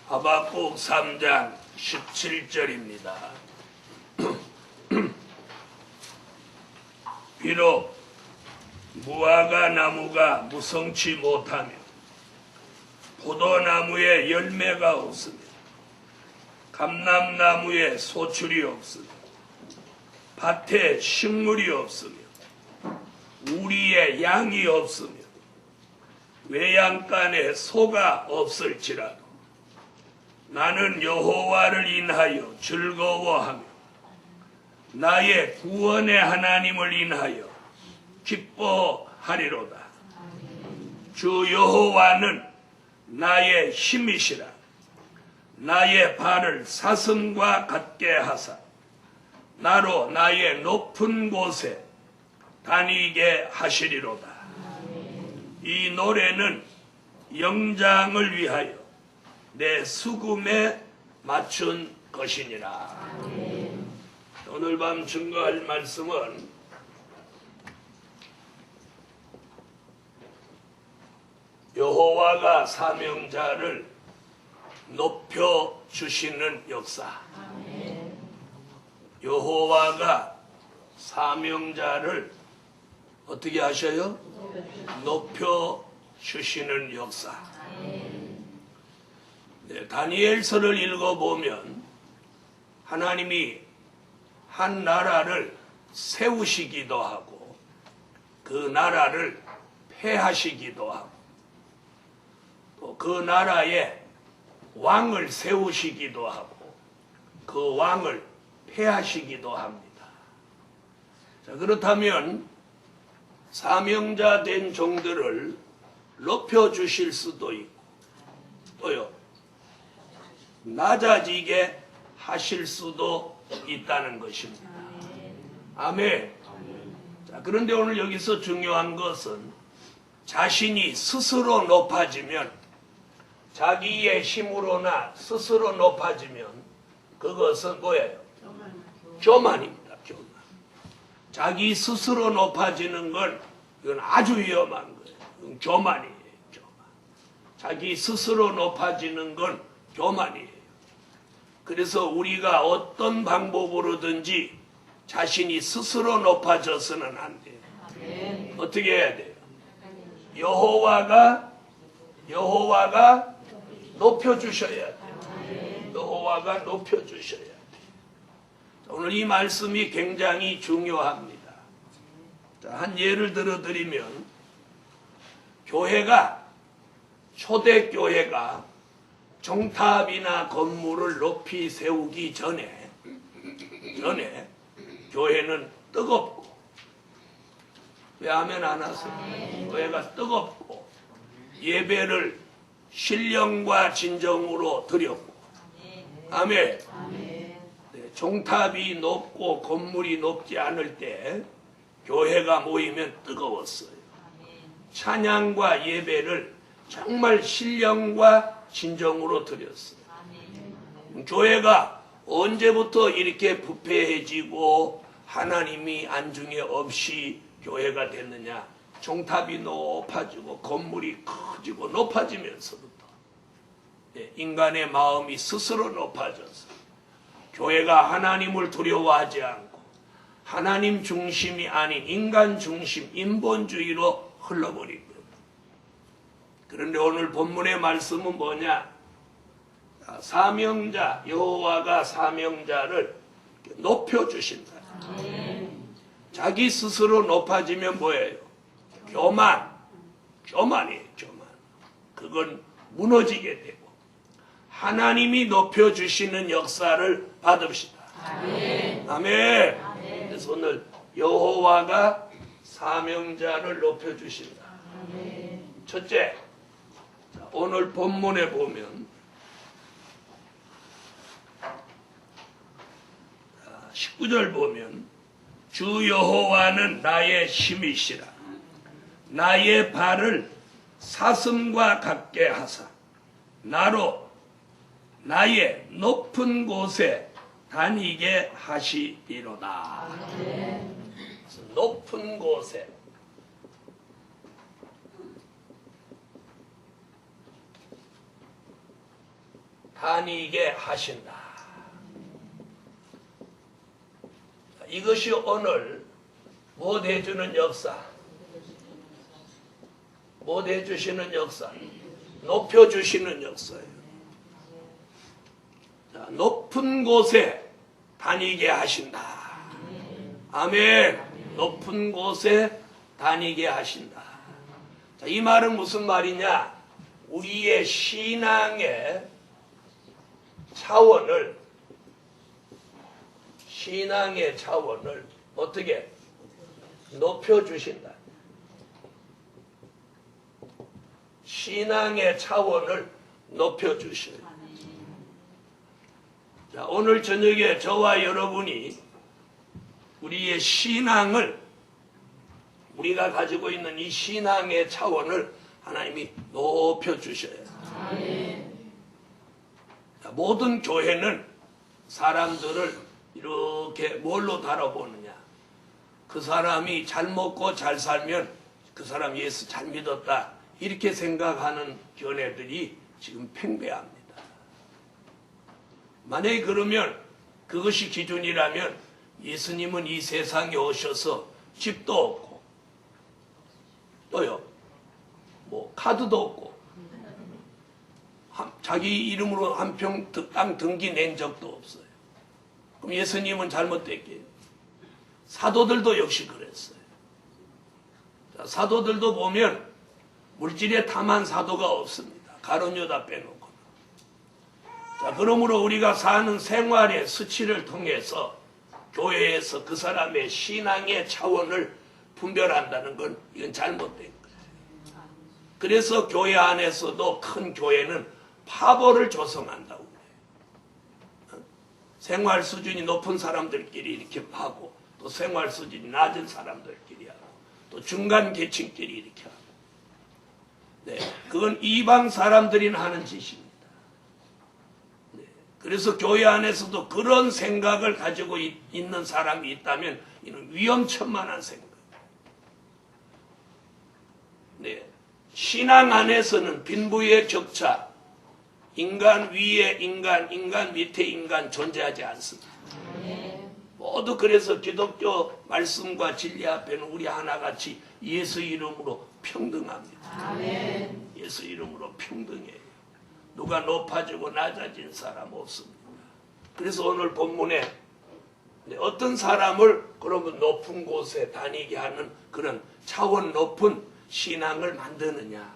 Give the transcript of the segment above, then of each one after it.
하박국 3장 17절입니다. 비록 무화과 나무가 무성치 못하며 포도나무에 열매가 없으며 감람나무에 소출이 없으며 밭에 식물이 없으며 우리의 양이 없으며 외양간에 소가 없을지라도 나는 여호와를 인하여 즐거워하며 나의 구원의 하나님을 인하여 기뻐하리로다. 주 여호와는 나의 힘이시라. 나의 발을 사슴과 같게 하사 나로 나의 높은 곳에 다니게 하시리로다. 이 노래는 영장을 위하여 내 수금에 맞춘 것이니라. 오늘 밤 증거할 말씀은 여호와가 사명자를 높여주시는 역사. 여호와가 사명자를 어떻게 하셔요? 높여주시는 역사. 네, 다니엘서를 읽어보면 하나님이 한 나라를 세우시기도 하고 그 나라를 폐하시기도 하고 또 그 나라에 왕을 세우시기도 하고 그 왕을 폐하시기도 합니다. 자, 그렇다면 사명자 된 종들을 높여주실 수도 있고 또요 낮아지게 하실 수도 있다는 것입니다. 아멘. 자, 그런데 오늘 여기서 중요한 것은 자신이 스스로 높아지면 자기의 힘으로나 스스로 높아지면 그것은 뭐예요? 교만입니다. 교만. 자기 스스로 높아지는 건 이건 아주 위험한 거예요. 이건 교만이에요. 교만. 자기 스스로 높아지는 건 교만이에요. 그래서 우리가 어떤 방법으로든지 자신이 스스로 높아져서는 안 돼요. 어떻게 해야 돼요? 여호와가 높여주셔야 돼요. 여호와가 높여주셔야 돼요. 오늘 이 말씀이 굉장히 중요합니다. 자, 한 예를 들어드리면 초대교회가 정탑이나 건물을 높이 세우기 전에 교회는 뜨겁고 왜 아멘 안 하세요? 교회가 뜨겁고 예배를 신령과 진정으로 드렸고 아멘. 네, 종탑이 높고 건물이 높지 않을 때 교회가 모이면 뜨거웠어요. 찬양과 예배를 정말 신령과 진정으로 드렸어요. 교회가 언제부터 이렇게 부패해지고 하나님이 안중에 없이 교회가 됐느냐? 종탑이 높아지고 건물이 커지고 높아지면서부터 인간의 마음이 스스로 높아져서 교회가 하나님을 두려워하지 않고 하나님 중심이 아닌 인간 중심, 인본주의로 흘러버린 거예요. 그런데 오늘 본문의 말씀은 뭐냐? 사명자, 여호와가 사명자를 높여주신다. 자기 스스로 높아지면 뭐예요? 교만이에요. 교만. 그건 무너지게 되고 하나님이 높여주시는 역사를 받읍시다. 아멘. 아멘. 그래서 오늘 여호와가 사명자를 높여주신다. 아멘. 첫째, 오늘 본문에 보면 19절 보면 주 여호와는 나의 힘이시라. 나의 발을 사슴과 같게 하사 나로 나의 높은 곳에 다니게 하시리로다. 높은 곳에 다니게 하신다. 이것이 오늘 못 해주는 역사, 못 해주시는 역사, 높여주시는 역사예요. 자, 높은 곳에 다니게 하신다. 아멘. 높은 곳에 다니게 하신다. 자, 이 말은 무슨 말이냐? 우리의 신앙의 차원을 어떻게 높여주신다. 신앙의 차원을 높여주셔요. 자, 오늘 저녁에 저와 여러분이 우리의 신앙을, 우리가 가지고 있는 이 신앙의 차원을 하나님이 높여주셔요. 자, 모든 교회는 사람들을 이렇게 뭘로 다뤄보느냐? 그 사람이 잘 먹고 잘 살면 그 사람 예수 잘 믿었다, 이렇게 생각하는 견해들이 지금 팽배합니다. 만약에 그러면 그것이 기준이라면 예수님은 이 세상에 오셔서 집도 없고 또요 뭐 카드도 없고 자기 이름으로 한 평 땅 등기 낸 적도 없어요. 그럼 예수님은 잘못됐게요. 사도들도 역시 그랬어요. 자, 사도들도 보면 물질에 탐한 사도가 없습니다. 가룟 유다 빼놓고. 자, 그러므로 우리가 사는 생활의 수치를 통해서 교회에서 그 사람의 신앙의 차원을 분별한다는 건 이건 잘못된 거예요. 그래서 교회 안에서도 큰 교회는 파벌을 조성한다고 그래요. 생활 수준이 높은 사람들끼리 이렇게 하고, 또 생활 수준이 낮은 사람들끼리 하고, 또 중간 계층끼리 이렇게 하고. 네, 그건 이방 사람들이 하는 짓입니다. 네, 그래서 교회 안에서도 그런 생각을 가지고 있는 사람이 있다면 이는 위험천만한 생각. 네, 신앙 안에서는 빈부의 격차, 인간 위에 인간, 인간 밑에 인간 존재하지 않습니다. 모두 그래서 기독교 말씀과 진리 앞에는 우리 하나같이 예수 이름으로 평등합니다. 아멘. 예수 이름으로 평등해요. 누가 높아지고 낮아진 사람 없습니다. 그래서 오늘 본문에 어떤 사람을 그러면 높은 곳에 다니게 하는 그런 차원 높은 신앙을 만드느냐.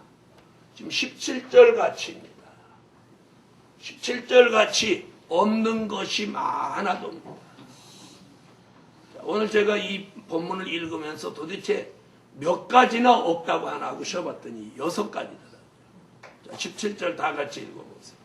지금 17절 같이입니다. 17절 같이 없는 것이 많아도 없습니다. 오늘 제가 이 본문을 읽으면서 도대체 몇 가지나 없다고 하나 하고 쉬어봤더니 6가지더라고요. 자, 17절 다 같이 읽어보세요.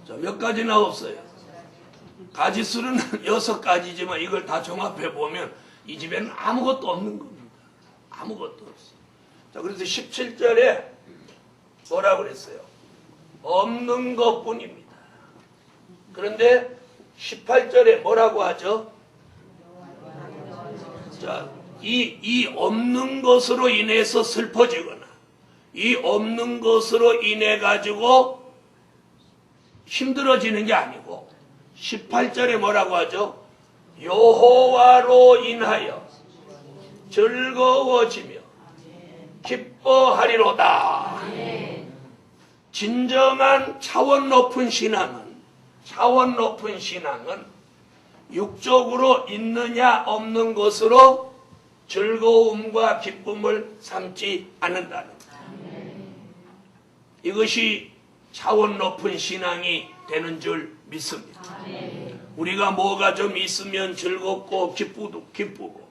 자, 몇 가지나 없어요. 가지수는 6가지지만 이걸 다 종합해 보면 이 집에는 아무것도 없는 겁니다. 아무것도 없어요. 자, 그래서 17절에 뭐라고 그랬어요? 없는 것뿐입니다. 그런데 18절에 뭐라고 하죠? 자, 이 없는 것으로 인해서 슬퍼지거나 이 없는 것으로 인해 가지고 힘들어지는 게 아니고 18절에 뭐라고 하죠? 여호와로 인하여 즐거워지며 기뻐하리로다. 진정한 차원 높은 신앙은 육적으로 있느냐 없는 것으로 즐거움과 기쁨을 삼지 않는다는 것. 이것이 차원 높은 신앙이 되는 줄 믿습니다. 우리가 뭐가 좀 있으면 즐겁고 기쁘고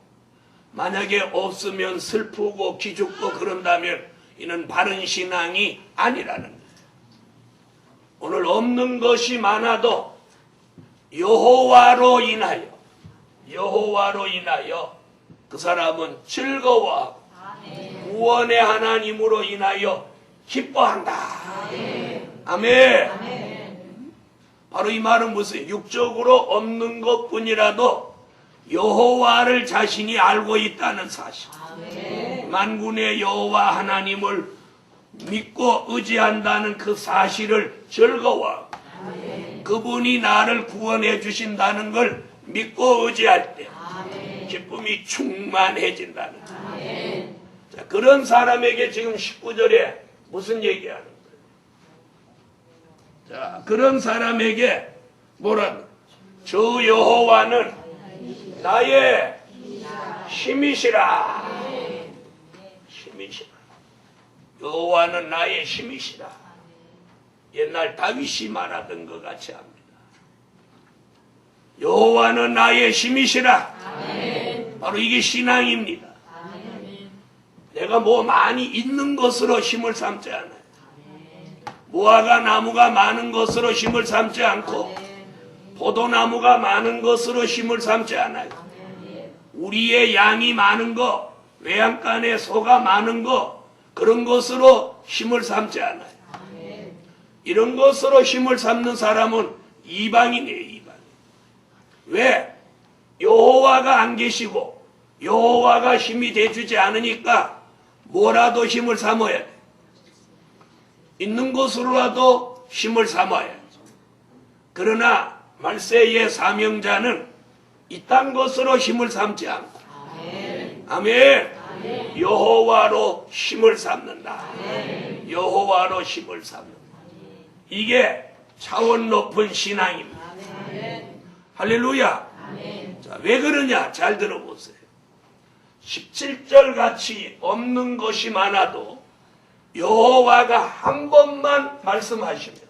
만약에 없으면 슬프고 기죽고 그런다면 이는 바른 신앙이 아니라는 거예요. 오늘 없는 것이 많아도 여호와로 인하여 그 사람은 즐거워하고 구원의 하나님으로 인하여 기뻐한다. 아멘. 바로 이 말은 무슨 육적으로 없는 것뿐이라도 여호와를 자신이 알고 있다는 사실. 만군의 여호와 하나님을 믿고 의지한다는 그 사실을 즐거워하고 그분이 나를 구원해 주신다는 걸 믿고 의지할 때 기쁨이 충만해진다는 거예요. 자, 그런 사람에게 지금 19절에 무슨 얘기하는 거예요? 자, 그런 사람에게 뭐라? 저 여호와는 나의 힘이시라. 힘이시라. 여호와는 나의 힘이시라. 옛날 다윗이 말하던 것 같이 합니다. 여호와는 나의 힘이시라. 바로 이게 신앙입니다. 내가 뭐 많이 있는 것으로 힘을 삼지 않아요. 무화과 나무가 많은 것으로 힘을 삼지 않고 포도나무가 많은 것으로 힘을 삼지 않아요. 우리의 양이 많은 거, 외양간에 소가 많은 거, 그런 것으로 힘을 삼지 않아요. 이런 것으로 힘을 삼는 사람은 이방인이에요. 이방인. 왜? 여호와가 안 계시고 여호와가 힘이 돼주지 않으니까 뭐라도 힘을 삼아야 돼. 있는 것으로라도 힘을 삼아야 돼. 그러나 말세의 사명자는 이딴 것으로 힘을 삼지 않고 아멘. 여호와로 힘을 삼는다. 여호와로 힘을 삼는다. 이게 차원 높은 신앙입니다. 할렐루야. 자, 왜 그러냐? 잘 들어보세요. 17절 같이 없는 것이 많아도 여호와가 한 번만 말씀하시면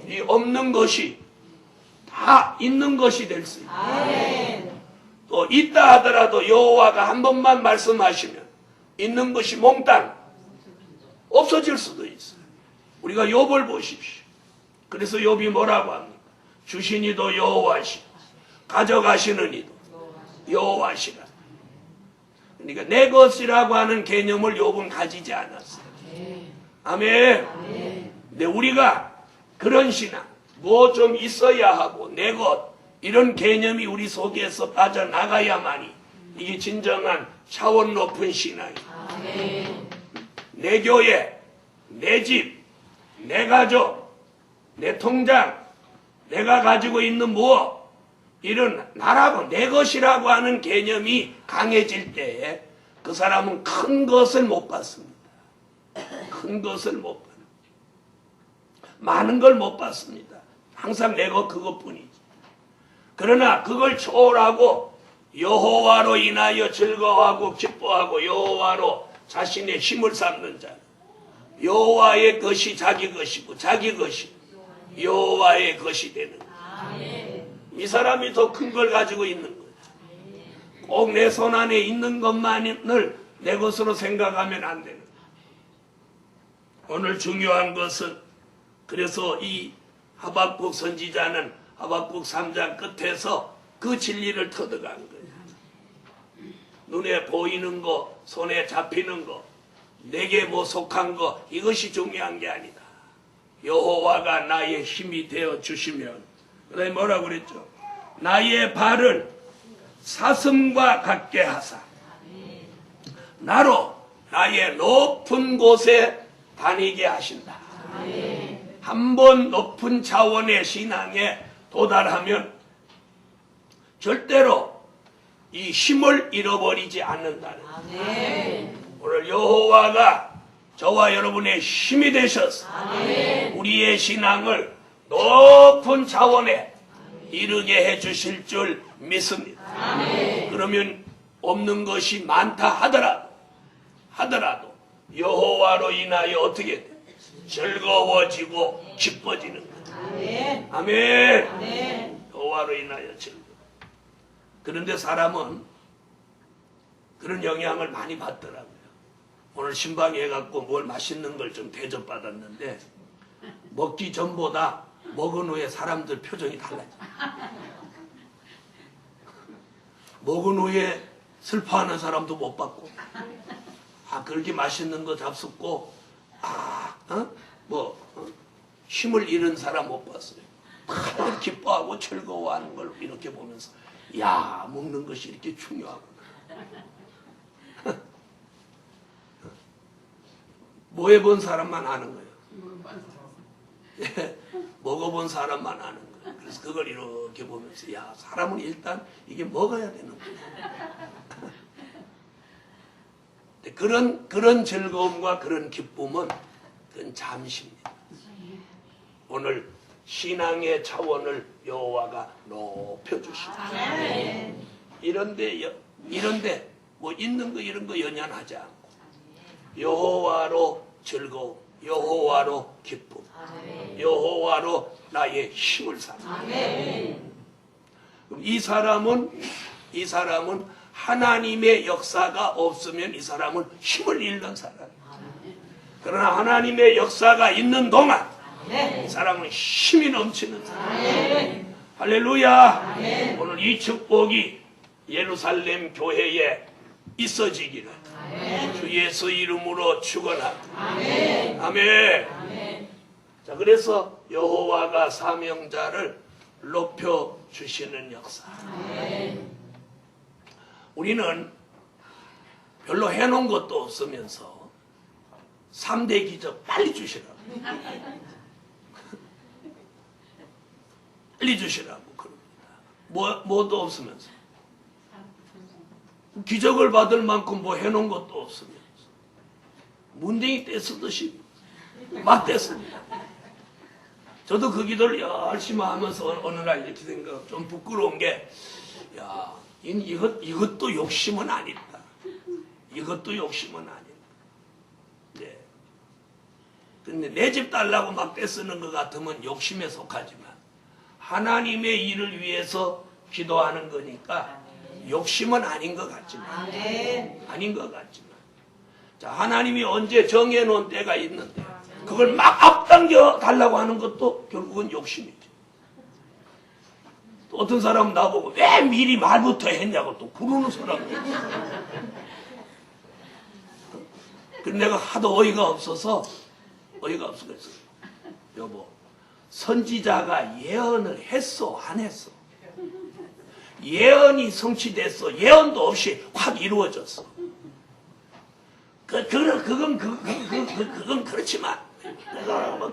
이 없는 것이 다 있는 것이 될 수 있다. 또 있다 하더라도 여호와가 한 번만 말씀하시면 있는 것이 몽땅 없어질 수도 있어요. 우리가 욥을 보십시오. 그래서 욥이 뭐라고 합니까? 주신 이도 여호와시고 가져가시는 이도 여호와시라. 그러니까 내 것이라고 하는 개념을 욥은 가지지 않았어요. 아멘. 근데 우리가 그런 신앙, 뭐 좀 있어야 하고 내 것, 이런 개념이 우리 속에서 빠져나가야만이 이게 진정한 차원 높은 신앙이에요. 내 교회, 내 집, 내 가족, 내 통장, 내가 가지고 있는 무엇, 이런 나라고 내 것이라고 하는 개념이 강해질 때에 그 사람은 큰 것을 못 받습니다. 큰 것을 못 받습니다. 많은 걸 못 받습니다. 항상 내 것 그것뿐이지. 그러나 그걸 초월하고 여호와로 인하여 즐거워하고 기뻐하고 여호와로 자신의 힘을 삼는 자, 여호와의 것이 자기 것이고 자기 것이 여호와의 것이 되는 거예요. 이 사람이 더 큰 걸 가지고 있는 거예요. 꼭 내 손 안에 있는 것만을 내 것으로 생각하면 안 되는 거예요. 오늘 중요한 것은 그래서 이 하박국 선지자는 하박국 3장 끝에서 그 진리를 터득한 거예요. 눈에 보이는 거, 손에 잡히는 거, 내게 뭐 속한 거, 이것이 중요한 게 아니다. 여호와가 나의 힘이 되어 주시면, 그다음에 뭐라고 그랬죠? 나의 발을 사슴과 같게 하사 나로 나의 높은 곳에 다니게 하신다. 한번 높은 차원의 신앙에 도달하면 절대로 이 힘을 잃어버리지 않는다는 거예요. 오늘 여호와가 저와 여러분의 힘이 되셔서 우리의 신앙을 높은 차원에 이르게 해주실 줄 믿습니다. 그러면 없는 것이 많다 하더라도 여호와로 인하여 어떻게 돼? 즐거워지고 기뻐지는 거예요. 아멘. 여호와로 인하여 즐거워. 그런데 사람은 그런 영향을 많이 받더라고요. 오늘 신방에 해갖고 뭘 맛있는 걸 좀 대접받았는데 먹기 전보다 먹은 후에 사람들 표정이 달라져. 먹은 후에 슬퍼하는 사람도 못 봤고, 그렇게 맛있는 거 잡숫고, 힘을 잃은 사람 못 봤어요. 다들 기뻐하고 즐거워하는 걸 이렇게 보면서 야, 먹는 것이 이렇게 중요하구나. 뭐 해본 사람만 아는 거예요. 먹어본 사람만 아는 거예요. 그래서 그걸 이렇게 보면서 야, 사람은 일단 이게 먹어야 되는 거예요. 그런 즐거움과 그런 기쁨은 그건 잠시입니다. 오늘 신앙의 차원을 여호와가 높여주시다. 이런데 뭐 있는 거 이런 거 연연하지 않고 여호와로 즐거움, 여호와로 기쁨, 여호와로 나의 힘을 삼는. 그럼 이 사람은 하나님의 역사가 없으면 이 사람은 힘을 잃는 사람이에요. 그러나 하나님의 역사가 있는 동안 이 사람은 힘이 넘치는 사람이에요. 할렐루야. 오늘 이 축복이 예루살렘 교회에 있어지기를 주 예수 이름으로 축원합니다. 아멘. 자, 그래서 여호와가 사명자를 높여 주시는 역사. 우리는 별로 해놓은 것도 없으면서 3대 기적 빨리 주시라고. 빨리 주시라고 그럽니다. 뭐도 없으면서. 기적을 받을 만큼 뭐 해놓은 것도 없으면서. 문댕이 떼쓰듯이 막 떼습니다. 저도 그 기도를 열심히 하면서 어느 날 이렇게 생각, 좀 부끄러운 게, 야, 이것도 욕심은 아니다. 이것도 욕심은 아니다. 네. 근데 내 집 달라고 막 떼쓰는 것 같으면 욕심에 속하지만, 하나님의 일을 위해서 기도하는 거니까 욕심은 아닌 것 같지만, 아닌 것 같지만, 자, 하나님이 언제 정해놓은 때가 있는데, 그걸 막 앞당겨 달라고 하는 것도 결국은 욕심이지. 또 어떤 사람은 나보고 왜 미리 말부터 했냐고 또 그러는 사람이 있어. 그래서 내가 하도 어이가 없어서 그랬어. 여보, 선지자가 예언을 했어, 안 했어? 예언이 성취됐어. 예언도 없이 확 이루어졌어. 그건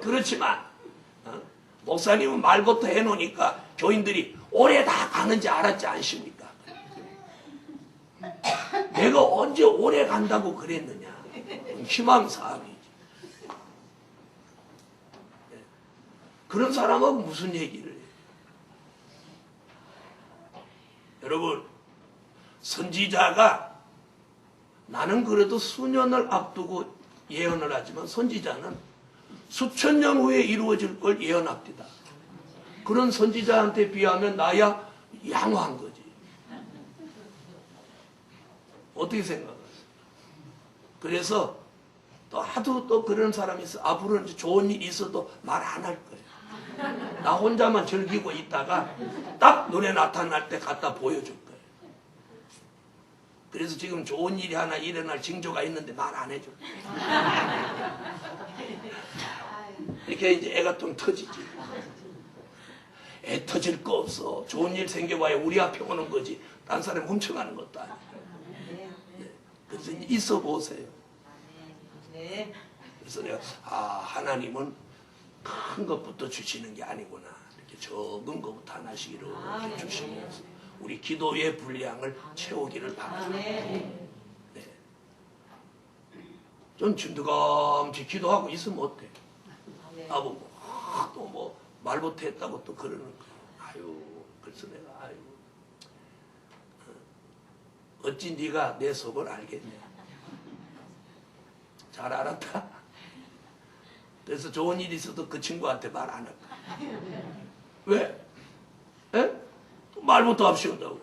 그렇지만, 목사님은 말부터 해놓으니까 교인들이 오래 다 가는지 알았지 않습니까? 내가 언제 오래 간다고 그랬느냐? 희망사항이지. 그런 사람은 무슨 얘기를 해요? 여러분, 선지자가 나는 그래도 수년을 앞두고 예언을 하지만 선지자는 수천 년 후에 이루어질 걸 예언합니다. 그런 선지자한테 비하면 나야 양호한 거지. 어떻게 생각하세요? 그래서 또 하도 또 그런 사람이 있어. 앞으로는 좋은 일이 있어도 말 안 할 거예요. 나 혼자만 즐기고 있다가 딱 눈에 나타날 때 갖다 보여줄 거예요. 그래서 지금 좋은 일이 하나 일어날 징조가 있는데 말 안 해줘. 이렇게 이제 애가 좀 터지지. 애 터질 거 없어. 좋은 일 생겨봐야 우리 앞에 오는 거지. 딴 사람 훔쳐가는 것도 아니야. 그래서 있어 보세요. 그래서 내가 하나님은 큰 것부터 주시는 게 아니구나. 이렇게 적은 것부터 하나씩 이렇게 주시면서 우리 기도의 분량을 채우기를 바랍니다. 네. 좀 진드감지 기도하고 있으면 어때? 나보고 또 뭐 말 못했다고 또 그러는 거야. 아유, 그래서 내가 어찌 네가 내 속을 알겠냐? 잘 알았다. 그래서 좋은 일이 있어도 그 친구한테 말 안 할 거야. 왜? 에? 말부터 합시온다고.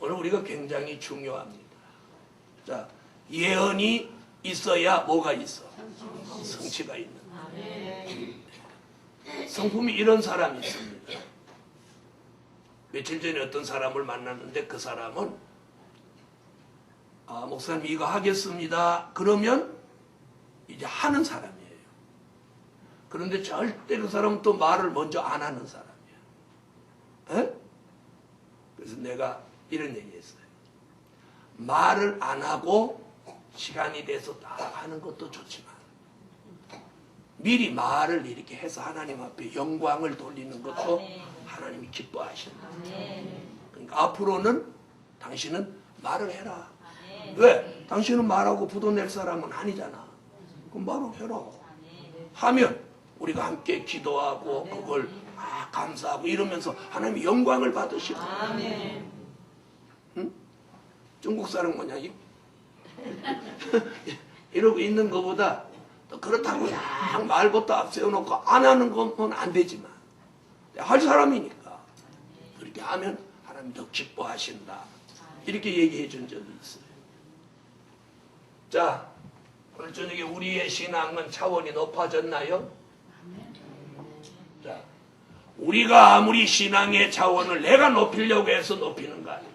오늘 우리가 굉장히 중요합니다. 자, 예언이 있어야 뭐가 있어? 성취가 있는. 성품이 이런 사람이 있습니다. 며칠 전에 어떤 사람을 만났는데 그 사람은 목사님 이거 하겠습니다. 그러면 이제 하는 사람이에요. 그런데 절대 그 사람은 또 말을 먼저 안 하는 사람이야. 에? 그래서 내가 이런 얘기 했어요. 말을 안 하고 시간이 돼서 딱 하는 것도 좋지만 미리 말을 이렇게 해서 하나님 앞에 영광을 돌리는 것도 하나님이 기뻐하신다. 그러니까 앞으로는 당신은 말을 해라. 왜? 당신은 말하고 부도 낼 사람은 아니잖아. 그럼 말을 해라. 하면 우리가 함께 기도하고 그걸 막 감사하고 이러면서 하나님이 영광을 받으시고. 응? 중국 사람 뭐냐? 이러고 있는 것보다 또 그렇다고 그냥 말부터 앞세워놓고 안 하는 건 안 되지만 할 사람이니까 그렇게 하면 하나님 더 기뻐하신다. 이렇게 얘기해 준 적이 있어요. 자, 오늘 저녁에 우리의 신앙은 차원이 높아졌나요? 자, 우리가 아무리 신앙의 차원을 내가 높이려고 해서 높이는 거 아니에요.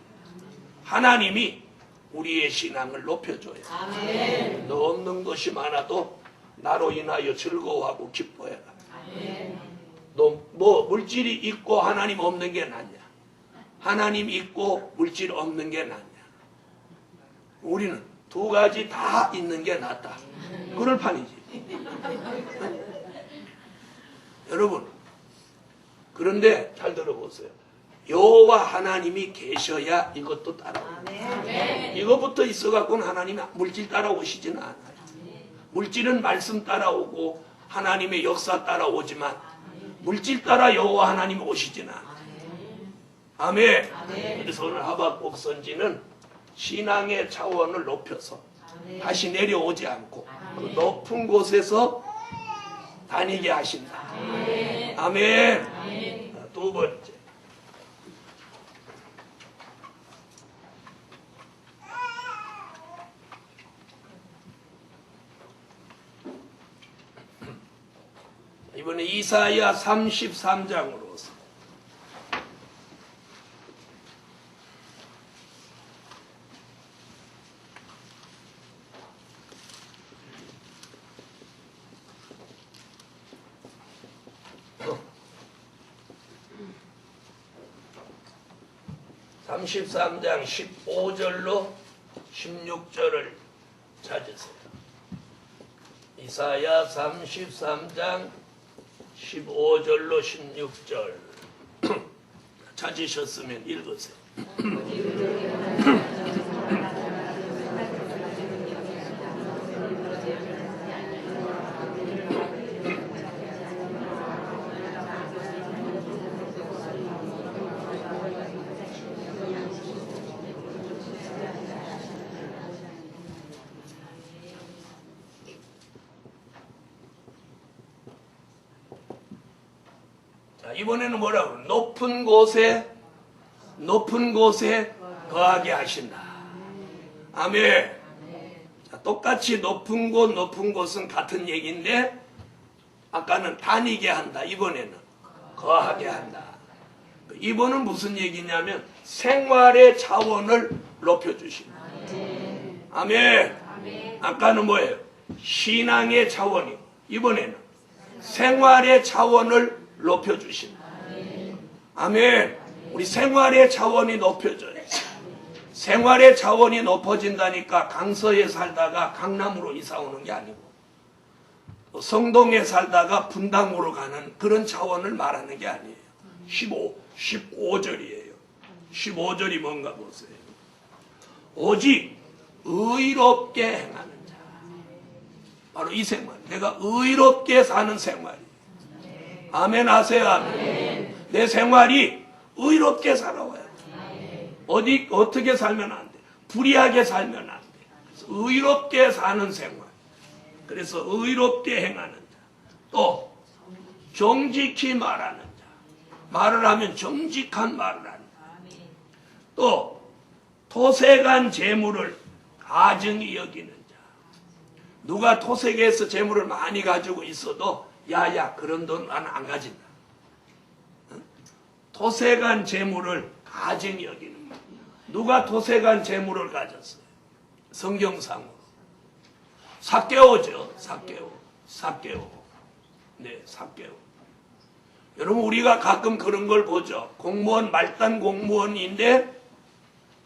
하나님이 우리의 신앙을 높여줘요. 아멘. 너 없는 것이 많아도 나로 인하여 즐거워하고 기뻐해라. 아멘. 너 뭐 물질이 있고 하나님 없는 게 낫냐? 하나님 있고 물질 없는 게 낫냐? 우리는 두 가지 다 있는 게 낫다. 그럴 판이지. 여러분, 그런데 잘 들어보세요. 여호와 하나님이 계셔야 이것도 따라옵니다. 이것부터 있어갖고는 하나님이 물질 따라오시지는 않아요. 물질은 말씀 따라오고 하나님의 역사 따라오지만 물질 따라 여호와 하나님이 오시지는 않아요. 아멘. 그래서 오늘 하박국 선지는 신앙의 차원을 높여서 다시 내려오지 않고 그 높은 곳에서 다니게 하신다. 아멘. 두 번째. 이번에 이사야 33장으로 33장 15절로 16절을 찾으세요. 이사야 33장 15절로 16절 찾으셨으면 읽으세요. 이번에는 뭐라고? 높은 곳에 거하게 하신다. 아멘. 자, 똑같이 높은 곳은 같은 얘기인데 아까는 다니게 한다. 이번에는 거하게 한다. 이번은 무슨 얘기냐면 생활의 차원을 높여주신다. 아멘. 아까는 뭐예요? 신앙의 차원이, 이번에는 생활의 차원을 높여주신다. 아멘. 우리 생활의 차원이 높여져요. 생활의 차원이 높아진다니까 강서에 살다가 강남으로 이사 오는 게 아니고 성동에 살다가 분당으로 가는 그런 차원을 말하는 게 아니에요. 15절이에요. 15절이 뭔가 보세요. 오직 의롭게 행하는 자. 바로 이 생활. 내가 의롭게 사는 생활이. 아멘 하세요. 아멘. 내 생활이 의롭게 살아와야 돼. 어떻게 살면 안 돼? 불의하게 살면 안 돼. 그래서 의롭게 사는 생활. 그래서 의롭게 행하는 자. 또 정직히 말하는 자. 말을 하면 정직한 말을 한다. 또 토색한 재물을 가증히 여기는 자. 누가 토색해서 재물을 많이 가지고 있어도 야야 그런 돈 나는 안 가진다. 토색한 재물을 가증히 여기는 거야. 누가 토색한 재물을 가졌어요? 성경상으로 삭개오죠. 삭개오. 네, 4개월. 여러분 우리가 가끔 그런 걸 보죠. 공무원 말단 공무원인데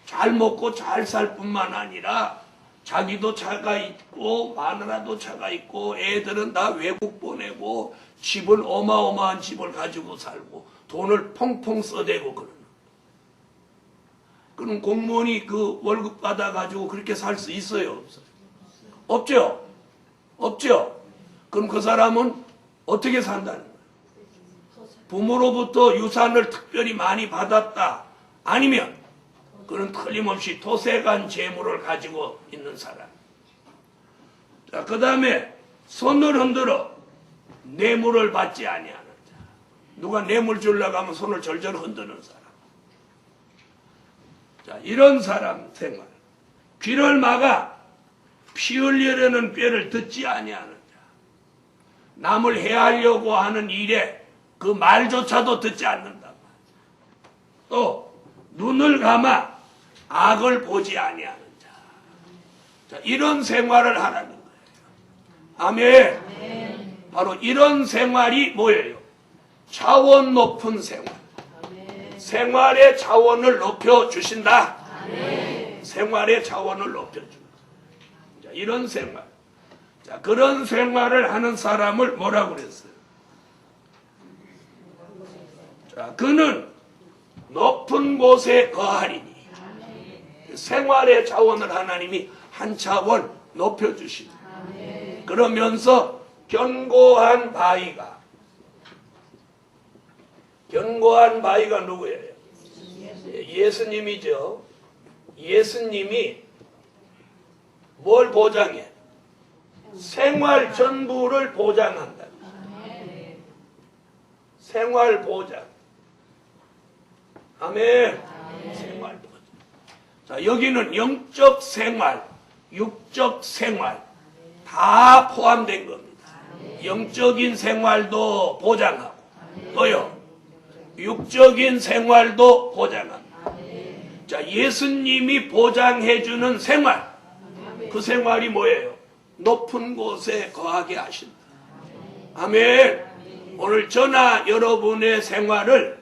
잘 먹고 잘 살 뿐만 아니라 자기도 차가 있고 마누라도 차가 있고 애들은 다 외국 보내고 집을 어마어마한 집을 가지고 살고 돈을 펑펑 써대고 그러는. 그럼 공무원이 그 월급 받아가지고 그렇게 살 수 있어요? 없어요? 없죠? 없죠? 그럼 그 사람은 어떻게 산다는 거예요? 부모로부터 유산을 특별히 많이 받았다. 아니면 그는 틀림없이 토색한 재물을 가지고 있는 사람. 자, 그 다음에 손을 흔들어 뇌물을 받지 아니하는 자. 누가 뇌물 주려고 하면 손을 절절 흔드는 사람. 자, 이런 사람 생활. 귀를 막아 피 흘리려는 꾀를 듣지 아니하는 자. 남을 해하려고 하는 일에 그 말조차도 듣지 않는다. 또 눈을 감아 악을 보지 아니하는 자. 자, 이런 생활을 하라는 거예요. 아멘. 아멘. 바로 이런 생활이 뭐예요? 차원 높은 생활. 아멘. 생활의 차원을 높여주신다. 아멘. 생활의 차원을 높여준다. 자, 이런 생활. 자, 그런 생활을 하는 사람을 뭐라고 그랬어요? 자, 그는 높은 곳에 거하리니. 생활의 차원을 하나님이 한 차원 높여주십니다. 그러면서 견고한 바위가 누구예요? 예수님이죠. 예수님이 뭘 보장해? 생활 전부를 보장한다. 생활 보장. 아멘. 생활 보장. 자, 여기는 영적 생활, 육적 생활 다 포함된 겁니다. 영적인 생활도 보장하고 또요 육적인 생활도 보장합니다. 자, 예수님이 보장해주는 생활, 그 생활이 뭐예요? 높은 곳에 거하게 하신다. 아멘. 오늘 저나 여러분의 생활을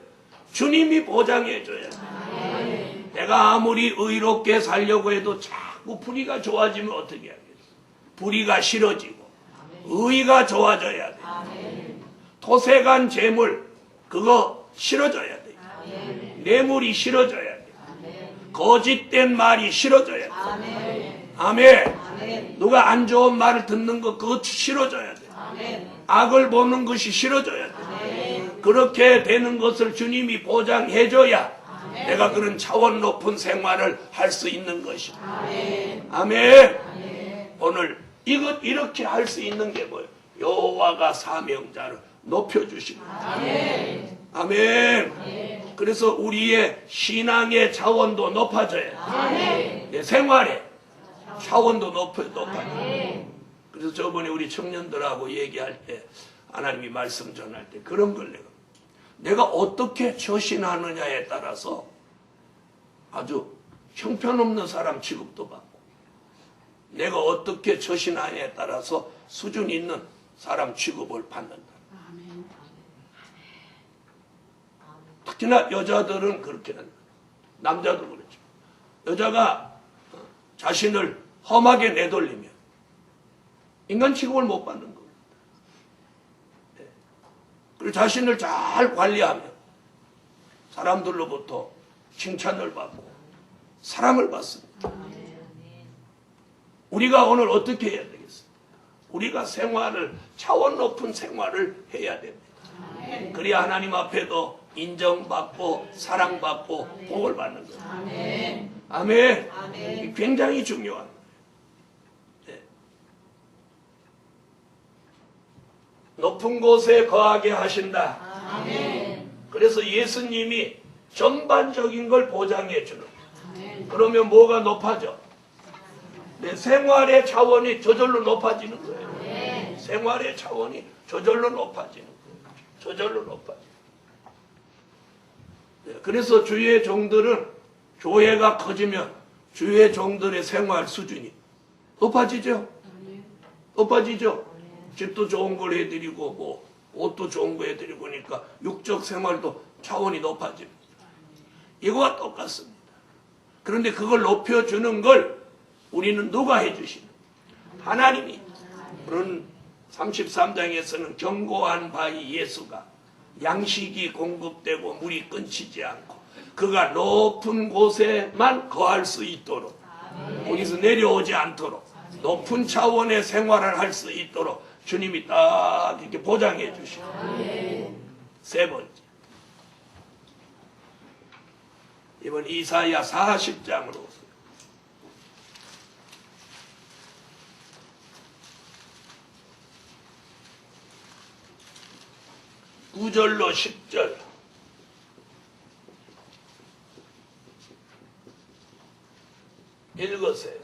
주님이 보장해줘야 돼요. 내가 아무리 의롭게 살려고 해도 자꾸 불의가 좋아지면 어떻게 하겠어? 불의가 싫어지고 의가 좋아져야 돼. 토색한 재물 그거 싫어져야 돼. 뇌물이 싫어져야 돼. 거짓된 말이 싫어져야 돼. 아멘. 누가 안 좋은 말을 듣는 거 그거 싫어져야 돼. 악을 보는 것이 싫어져야 돼. 그렇게 되는 것을 주님이 보장해줘야 내가 그런 차원 높은 생활을 할 수 있는 것이다. 아멘. 오늘 이렇게 할 수 있는 게 뭐예요? 여호와가 사명자를 높여주십니다. 아멘. 그래서 우리의 신앙의 차원도 높아져야 돼. 내 생활의 차원도 높아져야. 그래서 저번에 우리 청년들하고 얘기할 때 하나님이 말씀 전할 때 그런 걸 내가 어떻게 처신하느냐에 따라서 아주 형편없는 사람 취급도 받고 내가 어떻게 처신하느냐에 따라서 수준 있는 사람 취급을 받는다. 특히나 여자들은 그렇게 한다. 남자도 그렇죠. 여자가 자신을 험하게 내돌리면 인간 취급을 못 받는 겁니다. 그리고 자신을 잘 관리하면 사람들로부터 칭찬을 받고 사랑을 받습니다. 우리가 오늘 어떻게 해야 되겠습니까? 우리가 생활을 차원 높은 생활을 해야 됩니다. 그래야 하나님 앞에도 인정받고 사랑받고 복을 받는 거예요. 아멘. 굉장히 중요한 거예요. 네. 높은 곳에 거하게 하신다. 아멘. 그래서 예수님이 전반적인 걸 보장해 주는 거예요. 그러면 뭐가 높아져? 내 생활의 차원이 저절로 높아지는 거예요. 생활의 차원이 저절로 높아지는 거예요. 저절로 높아지는 거예요. 그래서 주의 종들은 교회가 커지면 주의 종들의 생활 수준이 높아지죠. 높아지죠. 집도 좋은 걸 해드리고 뭐 옷도 좋은 거 해드리고 그러니까 육적 생활도 차원이 높아집니다. 이거와 똑같습니다. 그런데 그걸 높여주는 걸 우리는 누가 해주시는? 하나님이. 그런 33장에서는 경고한 바이 예수가 양식이 공급되고 물이 끊치지 않고 그가 높은 곳에만 거할 수 있도록, 거기서 내려오지 않도록 높은 차원의 생활을 할 수 있도록 주님이 딱 이렇게 보장해 주시고. 세 번째, 이번 이사야 40장으로 9절로 10절. 읽으세요.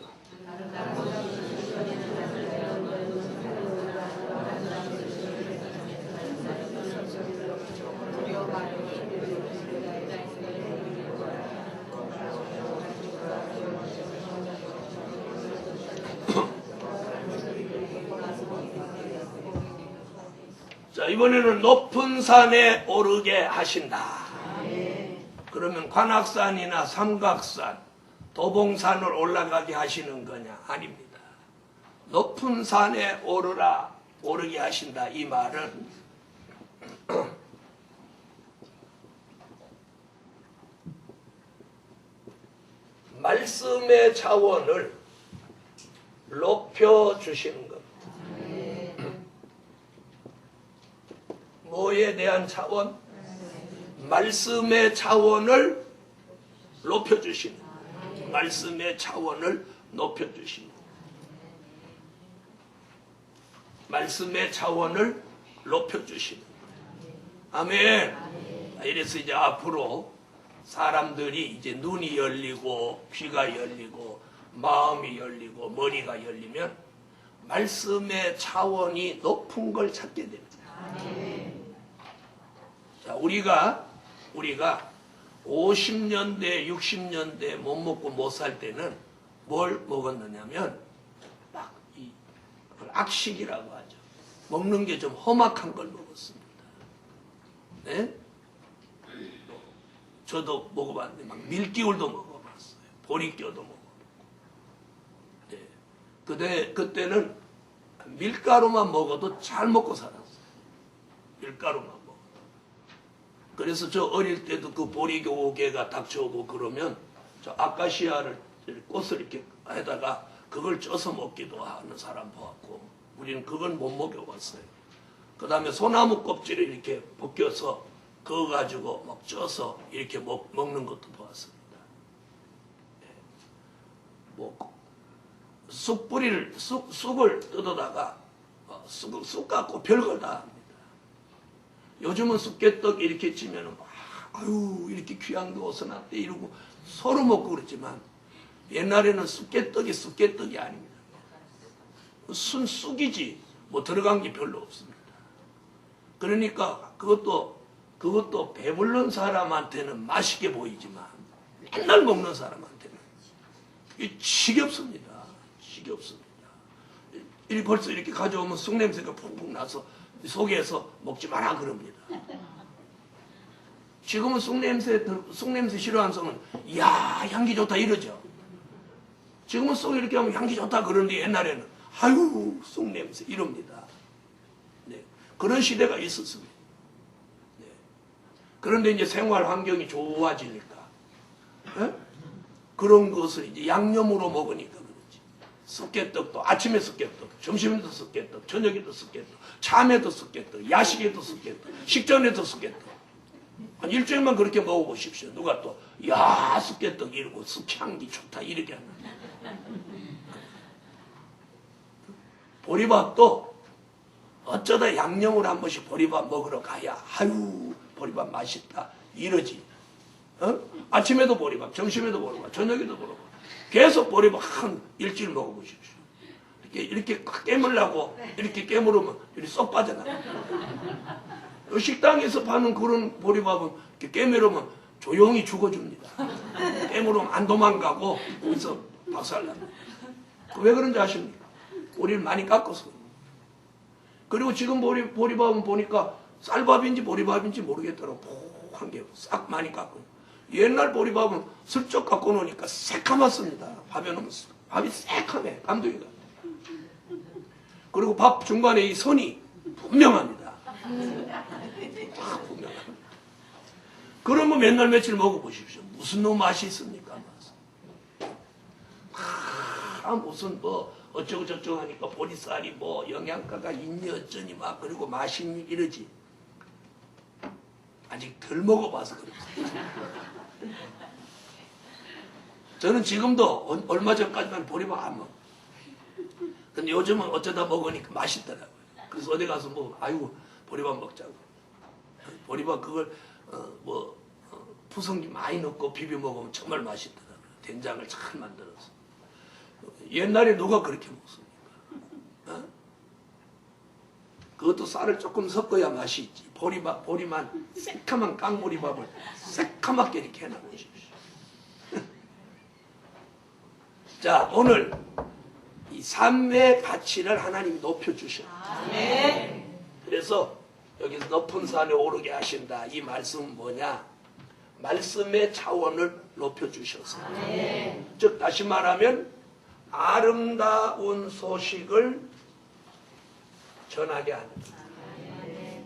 자, 이번에는 높은 산에 오르게 하신다. 그러면 관악산이나 삼각산, 도봉산을 올라가게 하시는 거냐? 아닙니다. 높은 산에 오르게 하신다. 이 말은 말씀의 차원을 높여주시는 겁니다. 뭐에 대한 차원? 말씀의 차원을 높여주시는 거예요. 말씀의 차원을 높여주시는 거예요. 말씀의 차원을 높여주시는 거예요. 아멘. 이래서 이제 앞으로 사람들이 이제 눈이 열리고 귀가 열리고 마음이 열리고 머리가 열리면 말씀의 차원이 높은 걸 찾게 됩니다. 자, 우리가 50년대, 60년대 못 먹고 못 살 때는 뭘 먹었느냐면 막 이 악식이라고 하죠. 먹는 게 좀 험악한 걸 먹었습니다. 네? 저도 먹어봤는데 막 밀기울도 먹어봤어요. 보리뼈도 먹어봤고. 네. 그때는 밀가루만 먹어도 잘 먹고 살았어요. 밀가루만 먹어. 그래서 저 어릴 때도 그 보리교개가 닥쳐오고 그러면 저 아카시아를 꽃을 이렇게 해다가 그걸 쪄서 먹기도 하는 사람 보았고, 우리는 그걸 못 먹여봤어요. 그 다음에 소나무 껍질을 이렇게 벗겨서 그거 가지고 막 쪄서 이렇게 먹는 것도 보았습니다. 뭐 쑥을 뜯어다가 쑥 갖고 별걸 다 합니다. 요즘은 쑥개떡 이렇게 찌면은 아유 이렇게 귀한 거 어디서 났대 이러고 서로 먹고 그랬지만, 옛날에는 쑥개떡이 아닙니다. 순쑥이지 뭐 들어간 게 별로 없습니다. 그러니까 그것도 배부른 사람한테는 맛있게 보이지만 맨날 먹는 사람한테는 이게 지겹습니다. 벌써 이렇게 가져오면 쑥 냄새가 푹푹 나서 속에서 먹지 마라 그럽니다. 지금은 쑥 냄새 싫어하는 쑥은 이야 향기 좋다 이러죠. 지금은 쑥 이렇게 하면 향기 좋다 그러는데 옛날에는 아유 쑥 냄새 이럽니다. 네. 그런 시대가 있었습니다. 네. 그런데 이제 생활 환경이 좋아지니까 그런 것을 이제 양념으로 먹으니까 그렇지. 쑥개떡도 아침에 쑥개떡, 점심에도 쑥개떡, 저녁에도 쑥개떡, 참에도 쑥개떡, 야식에도 쑥개떡, 식전에도 쑥개떡. 한 일주일만 그렇게 먹어보십시오. 누가 또 야 쑥개떡 이러고 쑥향기 좋다 이렇게 하나. 보리밥도 어쩌다 양념을 한 번씩 보리밥 먹으러 가야 아유 보리밥 맛있다 이러지. 아침에도 보리밥, 점심에도 보리밥, 저녁에도 보리밥. 계속 보리밥 한 일주일 먹어보십시오. 이렇게 깨물라고 이렇게 깨물으면 이렇게 쏙 빠져나가. 식당에서 파는 그런 보리밥은 이렇게 깨물으면 조용히 죽어줍니다. 깨물으면 안 도망가고 거기서 박살납니다. 왜 그런지 아십니까? 우리를 많이 깎아서. 그리고 지금 보리밥은 보니까 쌀밥인지 보리밥인지 모르겠더라고. 포한 게 싹 많이 깎고. 옛날 보리밥은 슬쩍 깎고 놓으니까 새카맣습니다. 밥에 넣으면 밥이 새카매. 감동이가. 그리고 밥 중간에 이 선이 분명합니다. 분명합니다. 그러면 맨날 며칠 먹어보십시오. 무슨 놈 맛이 있습니까? 무슨 뭐 어쩌고 저쩌고 하니까 보리쌀이 뭐 영양가가 있니 어쩌니 막 그리고 맛있니 이러지. 아직 덜 먹어봐서 그렇습니다. 저는 지금도 얼마 전까지만 보리밥 안 먹어요. 근데 요즘은 어쩌다 먹으니까 맛있더라고요. 그래서 어디 가서 뭐 아이고 보리밥 먹자고. 보리밥 그걸 푸성기 많이 넣고 비벼 먹으면 정말 맛있더라고요. 된장을 잘 만들어서. 옛날에 누가 그렇게 먹습니까? 어? 그것도 쌀을 조금 섞어야 맛이 있지. 보리만 새카만 깡보리밥을 새카맣게 이렇게 해놔보십시오. 자, 오늘 이 삶의 가치를 하나님이 높여주셨다. 그래서 여기서 높은 산에 오르게 하신다. 이 말씀은 뭐냐? 말씀의 차원을 높여주셔서. 즉 다시 말하면 아름다운 소식을 전하게 하는 거예요.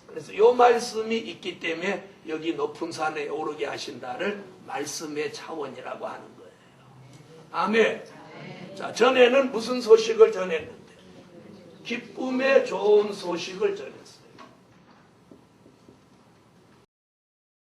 그래서 이 말씀이 있기 때문에 여기 높은 산에 오르게 하신다를 말씀의 차원이라고 하는 거예요. 아멘. 자, 전에는 무슨 소식을 전했는데? 기쁨의 좋은 소식을 전했어요.